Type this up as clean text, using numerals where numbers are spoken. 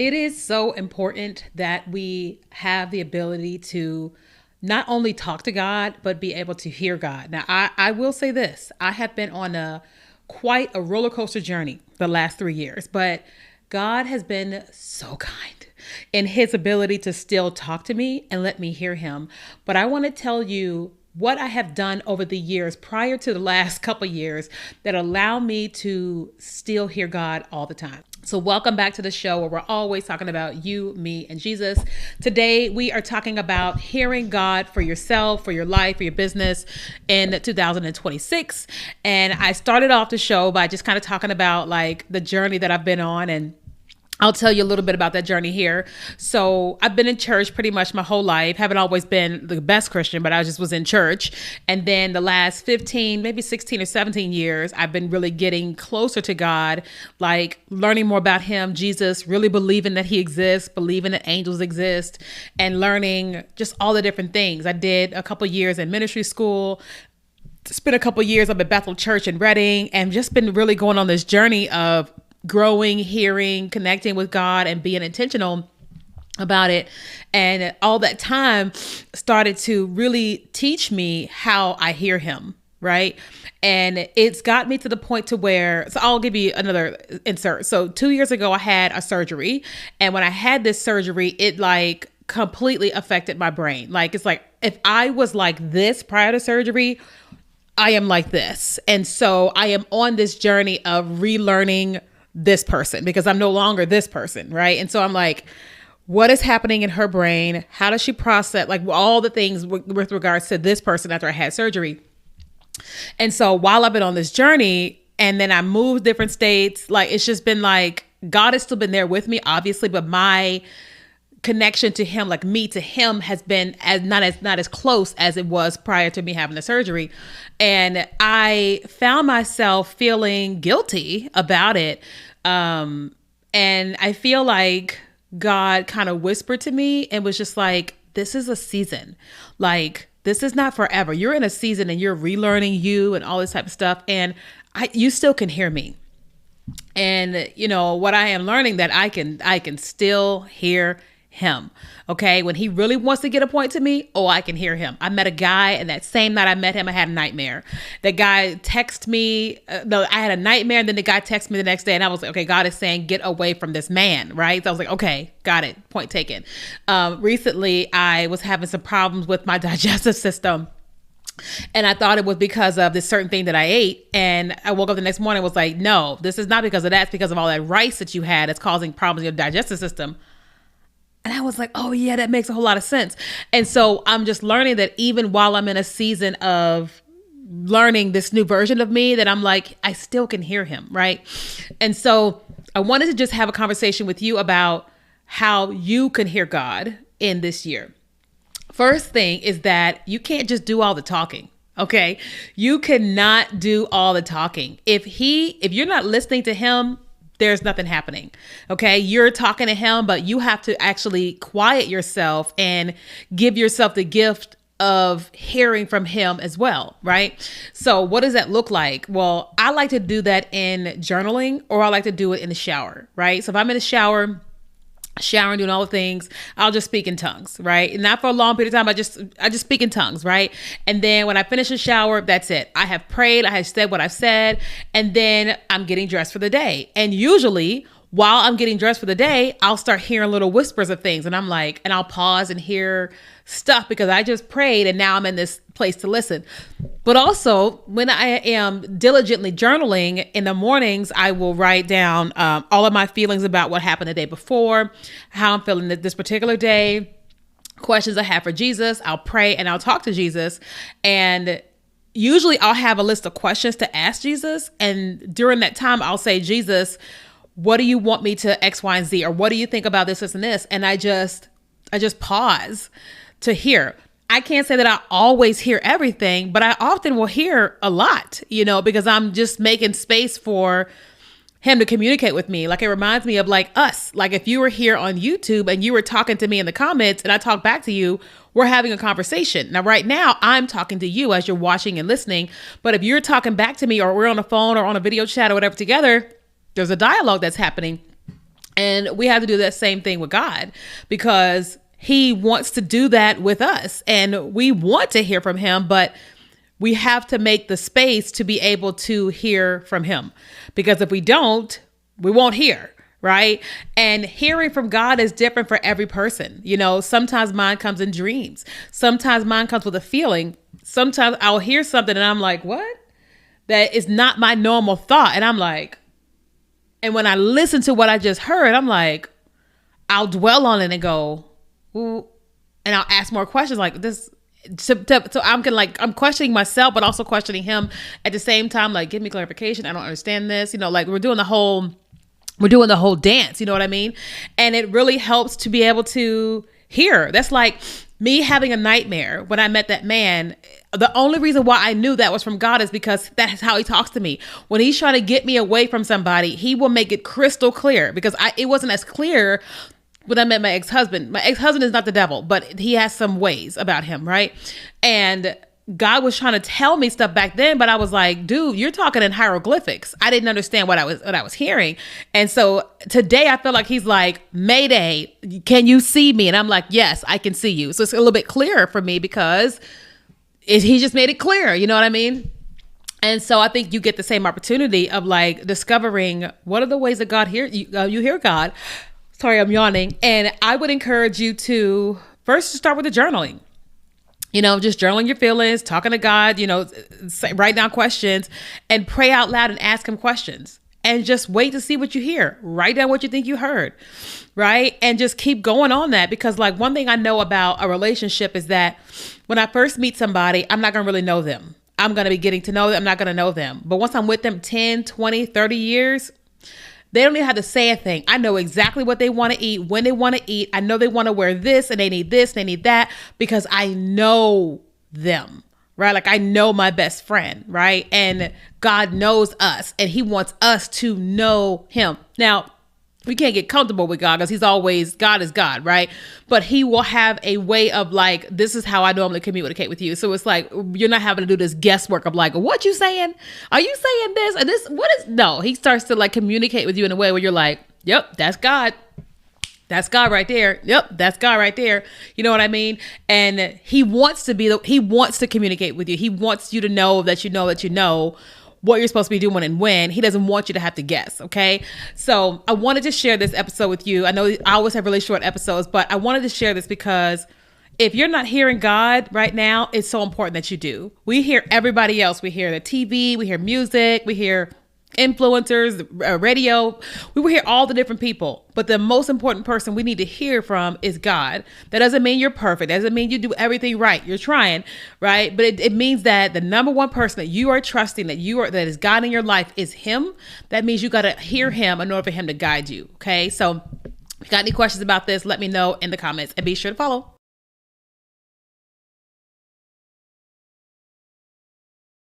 It is so important that we have the ability to not only talk to God, but be able to hear God. Now, I will say this. I have been on quite a roller coaster journey the last 3 years, but God has been so kind in his ability to still talk to me and let me hear him. But I want to tell you what I have done over the years prior to the last couple of years that allow me to still hear God all the time. So welcome back to the show where we're always talking about you, me, and Jesus. Today, we are talking about hearing God for yourself, for your life, for your business in 2026. And I started off the show by just kind of talking about like the journey that I've been on, and I'll tell you a little bit about that journey here. So I've been in church pretty much my whole life. Haven't always been the best Christian, but I just was in church. And then the last 15, maybe 16 or 17 years, I've been really getting closer to God, like learning more about him, Jesus, really believing that he exists, believing that angels exist, and learning just all the different things. I did a couple years in ministry school, spent a couple years up at Bethel Church in Reading, and just been really going on this journey of growing, hearing, connecting with God, and being intentional about it. And all that time started to really teach me how I hear him, right? And it's got me to the point to where, so I'll give you another insert. So 2 years ago, I had a surgery. And when I had this surgery, it like completely affected my brain. Like, it's like, if I was like this prior to surgery, I am like this. And so I am on this journey of relearning this person because I'm no longer this person, right? And so I'm like, what is happening in her brain? How does she process like all the things with regards to this person after I had surgery? And so while I've been on this journey and then I moved different states, like it's just been like, God has still been there with me, obviously, but my connection to him, like me to him, has been not as close as it was prior to me having the surgery. And I found myself feeling guilty about it. And I feel like God kind of whispered to me and was just like, this is a season. Like, this is not forever. You're in a season and you're relearning you and all this type of stuff. And you still can hear me. And you know what I am learning, that I can still hear him. Okay. When he really wants to get a point to me, I can hear him. I met a guy, and that same night I met him, I had a nightmare. The guy texted me. No, I had a nightmare. And then the guy texted me the next day, and I was like, okay, God is saying, get away from this man. Right. So I was like, okay, got it. Point taken. Recently I was having some problems with my digestive system. And I thought it was because of this certain thing that I ate. And I woke up the next morning and was like, no, this is not because of that. It's because of all that rice that you had that's causing problems in your digestive system. And I was like, oh yeah, that makes a whole lot of sense. And so I'm just learning that even while I'm in a season of learning this new version of me, that I'm like, I still can hear him, right? And so I wanted to just have a conversation with you about how you can hear God in this year. First thing is that you can't just do all the talking. Okay. You cannot do all the talking. If you're not listening to him, there's nothing happening. Okay. You're talking to him, but you have to actually quiet yourself and give yourself the gift of hearing from him as well. Right. So what does that look like? Well, I like to do that in journaling, or I like to do it in the shower. Right. So if I'm in the shower, showering, doing all the things, I'll just speak in tongues, right? And not for a long period of time. I just speak in tongues, right? And then when I finish the shower, that's it. I have prayed, I have said what I've said, and then I'm getting dressed for the day. And usually while I'm getting dressed for the day, I'll start hearing little whispers of things. And I'm like, and I'll pause and hear stuff because I just prayed and now I'm in this place to listen. But also when I am diligently journaling in the mornings, I will write down all of my feelings about what happened the day before, how I'm feeling this particular day, questions I have for Jesus. I'll pray and I'll talk to Jesus. And usually I'll have a list of questions to ask Jesus. And during that time, I'll say, Jesus, what do you want me to X, Y, and Z? Or what do you think about this, and this? And I just pause to hear. I can't say that I always hear everything, but I often will hear a lot, because I'm just making space for him to communicate with me. Like, it reminds me of like us. Like, if you were here on YouTube and you were talking to me in the comments and I talk back to you, we're having a conversation. Now, right now, I'm talking to you as you're watching and listening. But if you're talking back to me, or we're on a phone or on a video chat or whatever together, there's a dialogue that's happening. And we have to do that same thing with God, because he wants to do that with us and we want to hear from him, but we have to make the space to be able to hear from him, because if we don't, we won't hear. Right. And hearing from God is different for every person. You know, sometimes mine comes in dreams. Sometimes mine comes with a feeling. Sometimes I'll hear something and I'm like, what? That is not my normal thought. And I'm like, and when I listen to what I just heard, I'm like, I'll dwell on it and go, ooh, and I'll ask more questions like this. So I'm questioning myself, but also questioning him at the same time. Like, give me clarification. I don't understand this. You know, like we're doing the whole dance, you know what I mean? And it really helps to be able to hear. That's like me having a nightmare when I met that man. The only reason why I knew that was from God is because that's how he talks to me. When he's trying to get me away from somebody, he will make it crystal clear, because it wasn't as clear when I met my ex-husband. My ex-husband is not the devil, but he has some ways about him, right? And God was trying to tell me stuff back then, but I was like, dude, you're talking in hieroglyphics. I didn't understand what I was hearing. And so today I feel like he's like, Mayday, can you see me? And I'm like, yes, I can see you. So it's a little bit clearer for me because he just made it clear. You know what I mean? And so I think you get the same opportunity of like discovering what are the ways that God you hear God. Sorry, I'm yawning. And I would encourage you to first start with the journaling. You know, just journaling your feelings, talking to God, you know, write down questions and pray out loud and ask him questions, and just wait to see what you hear. Write down what you think you heard, right? And just keep going on that, because like one thing I know about a relationship is that when I first meet somebody, I'm not going to really know them. I'm going to be getting to know them. I'm not going to know them. But once I'm with them 10, 20, 30 years, they don't even have to say a thing. I know exactly what they want to eat, when they want to eat. I know they want to wear this and they need this, they need that, because I know them, right? Like I know my best friend, right? And God knows us and he wants us to know him. Now, we can't get comfortable with God because God is God, right? But he will have a way of like, this is how I normally communicate with you. So it's like, you're not having to do this guesswork of like, what you saying? Are you saying this? And this, no, he starts to like communicate with you in a way where you're like, yep, that's God. That's God right there. Yep, that's God right there. You know what I mean? And he wants to communicate with you. He wants you to know that you know what you're supposed to be doing and when. He doesn't want you to have to guess. Okay. So I wanted to share this episode with you. I know I always have really short episodes, but I wanted to share this because if you're not hearing God right now, it's so important that you do. We hear everybody else. We hear the TV, we hear music, we hear influencers, radio. We will hear all the different people, but the most important person we need to hear from is God. That doesn't mean you're perfect. That doesn't mean you do everything right. You're trying, right? But it means that the number one person that you are trusting, that is God in your life, is him. That means you got to hear him in order for him to guide you. Okay. So if you got any questions about this, let me know in the comments and be sure to follow.